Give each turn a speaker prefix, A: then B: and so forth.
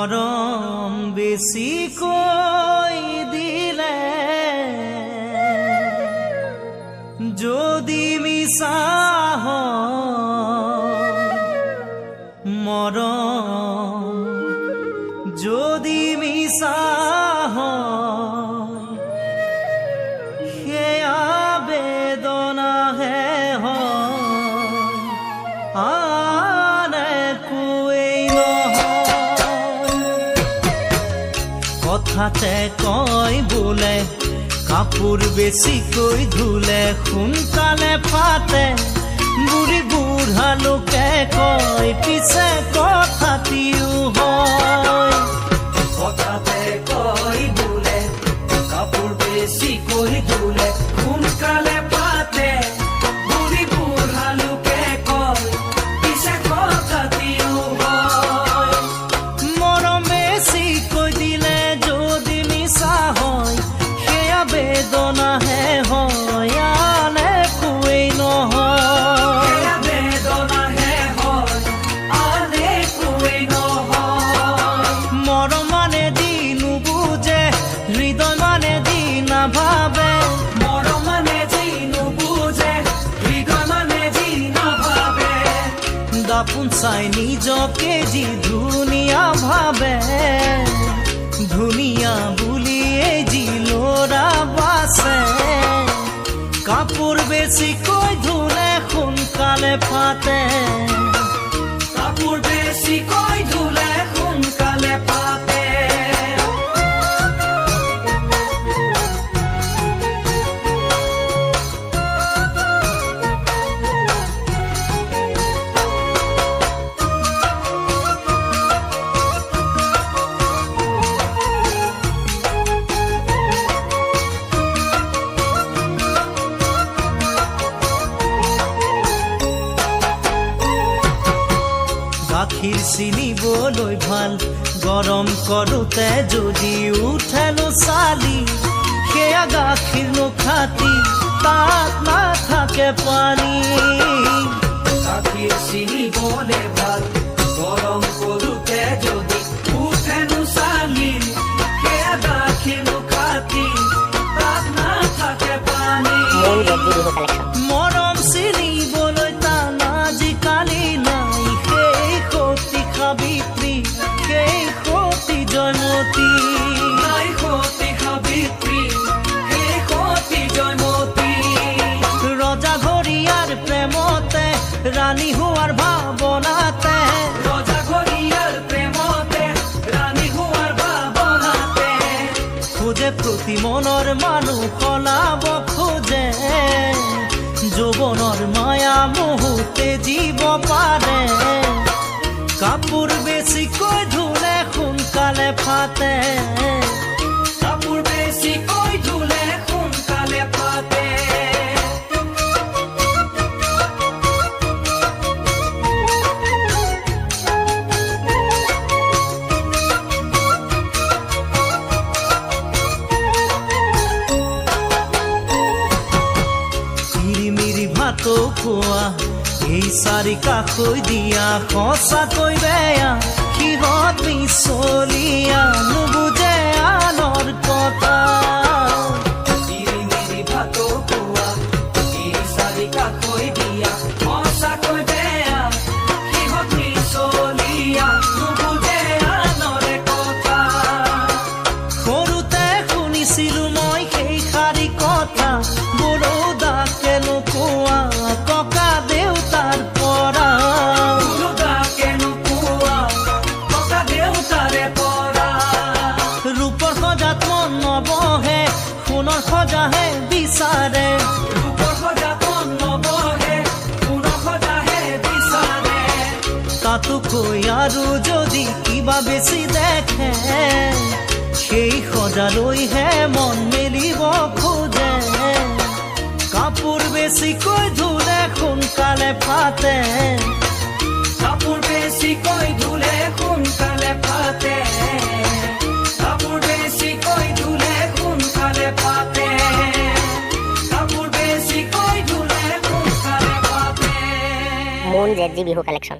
A: মৰম বেছিকৈ দিলে যদি মিছা মৰম যদি মিছা সেয়া বেদনাহে আন একোৱেই নহয়। কথাতে কয় বোলে কাপোৰ বেছিকৈ ধুলে সোনকালে ফাটে, বুঢ়ী বুঢ়া লোকে কয় পিছে কথাটিও হয়।
B: কথাতে কয় বোলে কাপোৰ বেছিকৈ ধুলে সোনকালে ফাটে, বুঢ়ী বুঢ়া লোকে কয় পিছে কথাটিও হয়।
A: মৰম বেছিকৈ দিলে যদি মিছা হয় সেয়া বেদনাহে হয় আন একোৱেই নহয়।
B: সেয়া বেদনাহে হয় আন একোৱেই নহয়।
A: মৰম মানে দি নুবুজে, হৃদয় মানে দি নাভাবে,
B: মৰম মানে যি নুবুজে, হৃদয় মানে যি নাভাবে,
A: দাপোন চাই নিজকে যি ধুনীয়া ভাবে, ধুনীয়া বুলিয়ে যি ল'ৰা বাছে। কাপোৰ বেছিকৈ ধুলে সোনকালে ফাটে,
B: কাপোৰ বেছিকৈ ধুলে সোনকালে ফাটে।
A: গাখীৰ চিনিবলৈ ভাল, গৰম কৰোঁতে যদি উঠেনো চালি, সেয়া গাখীৰ নোখাটি তাত নাথাকে পানী।
B: গাখীৰ চিনিবলে ভাল, গৰম কৰোঁতে যদি উঠেনো চালি, সেয়া গাখীৰ নোখাটি তাত নাথাকে পানী।
A: মৰম চিনিবলৈ টান আজিকালি নাই, সেই সতী সাবিত্ৰী, সেই সতী জয়মতী।
B: নাই সতী সাবিত্ৰী, সেই সতী জয়মতী।
A: ৰজা ঘৰিয়াৰ প্ৰেমতে, ৰাণী হোৱাৰ ভাৱনাতে,
B: ৰজা ঘৰিয়াৰ প্ৰেমতে, ৰাণী হোৱাৰ ভাৱনাতে,
A: খোজে প্ৰতি মনৰ মানুহ সলাব খোজে, যৌৱনৰ মায়া মোহতে জীৱ পাৰে। কাপোৰ বেছিকৈ ধুলে সোনকালে ফাটে,
B: কাপোৰ বেছিকৈ ধুলে সোনকালে ফাটে।
A: মিৰি ভাতো খোৱা এই চাৰি কাষৈ দিয়া সঁচাকৈ বেয়া, সিহঁত মিছলীয়া নুবুজে আনৰ কথা।
B: মিৰি ভাতো খোৱা এই চাৰি কাষৈ দিয়া সঁচাকৈ বেয়া, সিহঁত মিছলীয়া নুবুজে আনৰে কথা।
A: সৰুতে শুনিছিলো মই সেই শাৰী কথা, বৰদাকে নোকোৱা ককা দেউতাৰ পৰা।
B: বৰদাকে নোকোৱা ককা দেউতাৰে পৰা।
A: ৰূপৰ সজাত মন নবহে, সোণৰ সজাহে বিচাৰে,
B: ৰূপৰ সজাত মন নবহে, সোণৰ সজাহে বিচাৰে।
A: তাতোকৈ আৰু যদি কিবা বেছি দেখে, সেই সজালৈহে মন মেলিব খোজে। কাপোৰ বেছিকৈ ধুলে সোনকালে ফাটে,
B: কাপোৰ বেছিকৈ ধুলে সোনকালে ফাটে, কাপোৰ বেছিকৈ ধুলে সোনকালে ফাটে, কাপোৰ বেছিকৈ ধুলে সোনকালে ফাটে।
C: মোন ZG বিহু কালেকশ্যন।